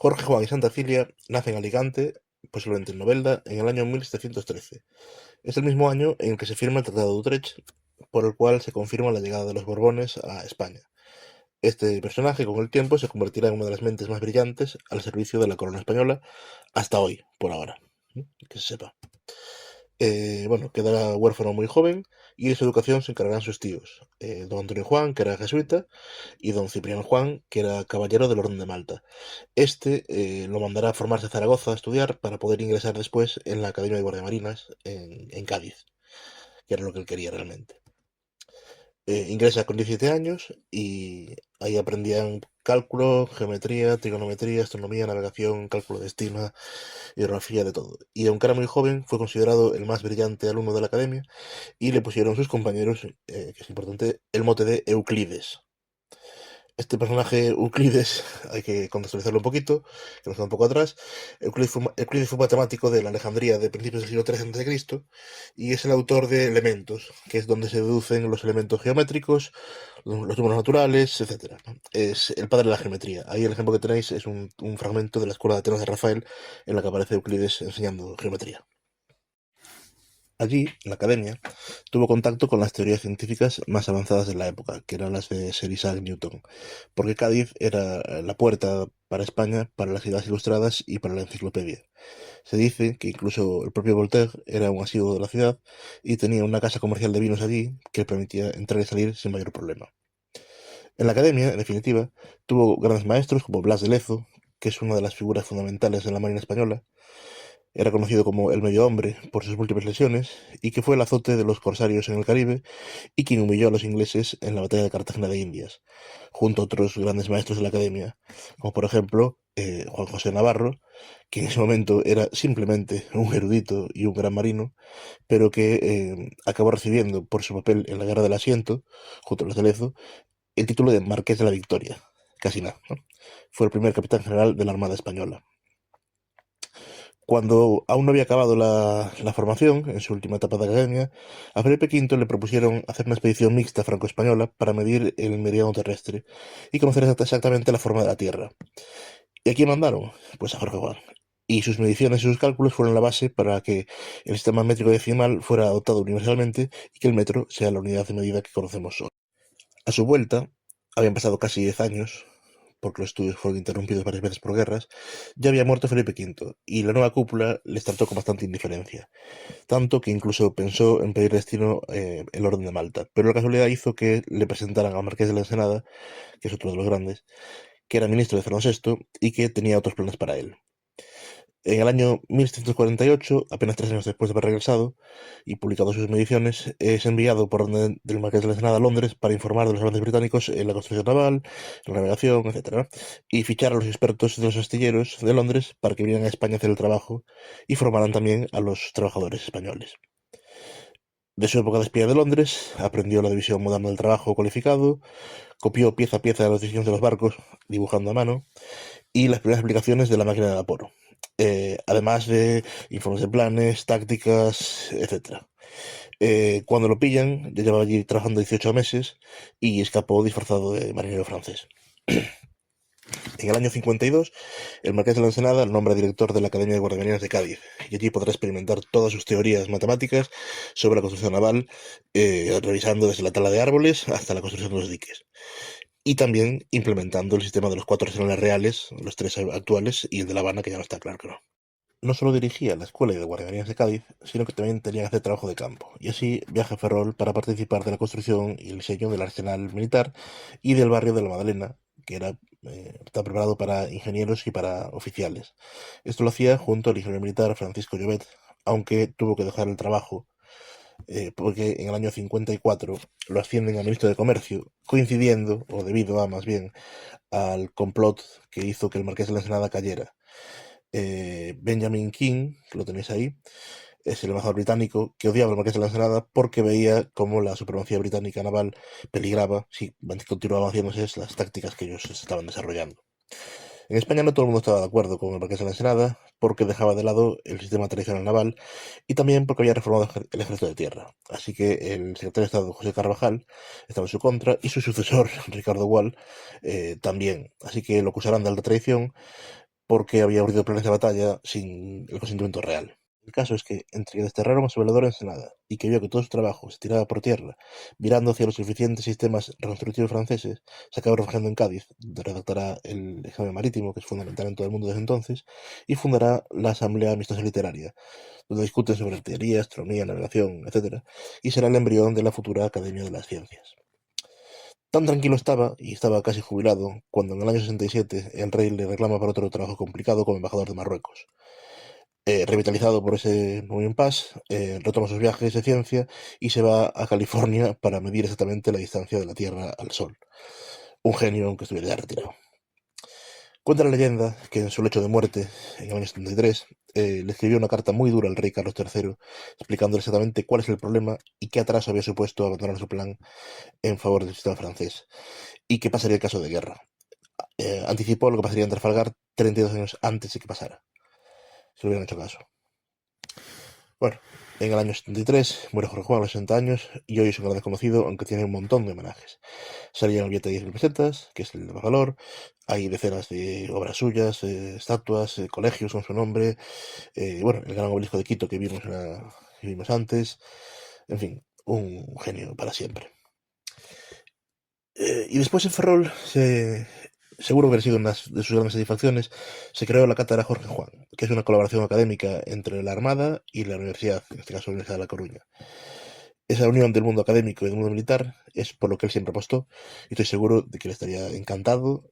Jorge Juan y Santa Cilia nace en Alicante, posiblemente en Novelda, en el año 1713. Es el mismo año en el que se firma el Tratado de Utrecht, por el cual se confirma la llegada de los Borbones a España. Este personaje, con el tiempo, se convertirá en una de las mentes más brillantes al servicio de la corona española, hasta hoy, por ahora. Que se sepa. Bueno, quedará huérfano muy joven y de su educación se encargarán sus tíos, don Antonio Juan, que era jesuita, y don Cipriano Juan, que era caballero del Orden de Malta. Este lo mandará a formarse a Zaragoza a estudiar para poder ingresar después en la Academia de Guardiamarinas en Cádiz, que era lo que él quería realmente. Ingresa con 17 años y ahí aprendían cálculo, geometría, trigonometría, astronomía, navegación, cálculo de estima, hidrografía, de todo. Y aunque era muy joven, fue considerado el más brillante alumno de la academia y le pusieron sus compañeros, que es importante, el mote de Euclides. Este personaje Euclides, hay que contextualizarlo un poquito, que nos queda un poco atrás. Euclides fue un matemático de la Alejandría de principios del siglo III a.C. y es el autor de Elementos, que es donde se deducen los elementos geométricos, los números naturales, etcétera, ¿no? Es el padre de la geometría. Ahí el ejemplo que tenéis es un fragmento de la escuela de Atenas de Rafael en la que aparece Euclides enseñando geometría. Allí, en la academia, tuvo contacto con las teorías científicas más avanzadas de la época, que eran las de Sir Isaac Newton, porque Cádiz era la puerta para España, para las ideas ilustradas y para la enciclopedia. Se dice que incluso el propio Voltaire era un asiduo de la ciudad y tenía una casa comercial de vinos allí que le permitía entrar y salir sin mayor problema. En la academia, en definitiva, tuvo grandes maestros como Blas de Lezo, que es una de las figuras fundamentales de la Marina española. Era conocido como el Medio Hombre por sus múltiples lesiones y que fue el azote de los corsarios en el Caribe y quien humilló a los ingleses en la batalla de Cartagena de Indias, junto a otros grandes maestros de la academia, como por ejemplo Juan José Navarro, que en ese momento era simplemente un erudito y un gran marino, pero que acabó recibiendo por su papel en la Guerra del Asiento, junto a los de Lezo, el título de Marqués de la Victoria. Casi nada, ¿no? Fue el primer capitán general de la Armada Española. Cuando aún no había acabado la formación, en su última etapa de academia, a Felipe V le propusieron hacer una expedición mixta franco-española para medir el meridiano terrestre y conocer exactamente la forma de la Tierra. ¿Y a quién mandaron? Pues a Jorge Juan. Y sus mediciones y sus cálculos fueron la base para que el sistema métrico decimal fuera adoptado universalmente y que el metro sea la unidad de medida que conocemos hoy. A su vuelta, habían pasado casi 10 años, porque los estudios fueron interrumpidos varias veces por guerras, ya había muerto Felipe V, y la nueva cúpula les trató con bastante indiferencia, tanto que incluso pensó en pedir destino el Orden de Malta, pero la casualidad hizo que le presentaran al Marqués de la Ensenada, que es otro de los grandes, que era ministro de Fernando VI y que tenía otros planes para él. En el año 1748, apenas 3 años después de haber regresado y publicado sus mediciones, es enviado por orden del Marqués de la Ensenada a Londres para informar de los avances británicos en la construcción naval, la navegación, etcétera, y fichar a los expertos de los astilleros de Londres para que vinieran a España a hacer el trabajo y formaran también a los trabajadores españoles. De su época de espía de Londres, aprendió la división moderna del trabajo cualificado, copió pieza a pieza los diseños de los barcos, dibujando a mano, y las primeras aplicaciones de la máquina de vapor, además de informes de planes, tácticas, etcétera. Cuando lo pillan, ya llevaba allí trabajando 18 meses y escapó disfrazado de marinero francés. En el año 52, el Marqués de la Ensenada lo nombra director de la Academia de Guardiamarinas de Cádiz, y allí podrá experimentar todas sus teorías matemáticas sobre la construcción naval, revisando desde la tala de árboles hasta la construcción de los diques. Y también implementando el sistema de los 4 arsenales reales, los 3 actuales, y el de La Habana, que ya no está claro que no. No solo dirigía la escuela de guardianías de Cádiz, sino que también tenía que hacer trabajo de campo, y así viaja a Ferrol para participar de la construcción y el diseño del arsenal militar y del barrio de la Madalena, que está preparado para ingenieros y para oficiales. Esto lo hacía junto al ingeniero militar Francisco Llobet, aunque tuvo que dejar el trabajo porque en el año 54 lo ascienden a ministro de Comercio, coincidiendo, o debido a más bien, al complot que hizo que el Marqués de la Ensenada cayera. Benjamin King, que lo tenéis ahí, es el embajador británico que odiaba al Marqués de la Ensenada porque veía cómo la supremacía británica naval peligraba si continuaban haciéndose las tácticas que ellos estaban desarrollando. En España no todo el mundo estaba de acuerdo con el Marqués de la Ensenada porque dejaba de lado el sistema tradicional naval y también porque había reformado el ejército de tierra. Así que el secretario de Estado, José Carvajal, estaba en su contra y su sucesor, Ricardo Gual, también. Así que lo acusarán de alta traición, porque había abrido planes de batalla sin el consentimiento real. El caso es que, entre que desterraron a su velador en Ensenada y que vio que todo su trabajo se tiraba por tierra, mirando hacia los eficientes sistemas reconstructivos franceses, se acabó refugiando en Cádiz, donde redactará el examen marítimo, que es fundamental en todo el mundo desde entonces, y fundará la Asamblea Amistosa Literaria, donde discuten sobre artillería, astronomía, navegación, etc., y será el embrión de la futura Academia de las Ciencias. Tan tranquilo estaba, y estaba casi jubilado, cuando en el año 67 el rey le reclama para otro trabajo complicado como embajador de Marruecos. Revitalizado por ese nuevo impasse, retoma sus viajes de ciencia y se va a California para medir exactamente la distancia de la Tierra al Sol. Un genio, aunque estuviera ya retirado. Cuenta la leyenda que en su lecho de muerte, en el año 73, le escribió una carta muy dura al rey Carlos III, explicándole exactamente cuál es el problema y qué atraso había supuesto abandonar su plan en favor del sistema francés, y qué pasaría en caso de guerra. Anticipó lo que pasaría en Trafalgar 32 años antes de que pasara, si le hubieran hecho caso. Bueno, en el año 73 muere Jorge Juan a los 60 años y hoy es un gran desconocido, aunque tiene un montón de homenajes. Salía en el billete de 10.000 pesetas, que es el de más valor. Hay decenas de obras suyas, estatuas, colegios con su nombre. Bueno, el gran obelisco de Quito que vimos antes. En fin, un genio para siempre. Y después en Ferrol, seguro que ha sido una de sus grandes satisfacciones, se creó la Cátedra Jorge Juan, que es una colaboración académica entre la Armada y la Universidad, en este caso la Universidad de La Coruña. Esa unión del mundo académico y del mundo militar es por lo que él siempre apostó, y estoy seguro de que le estaría encantado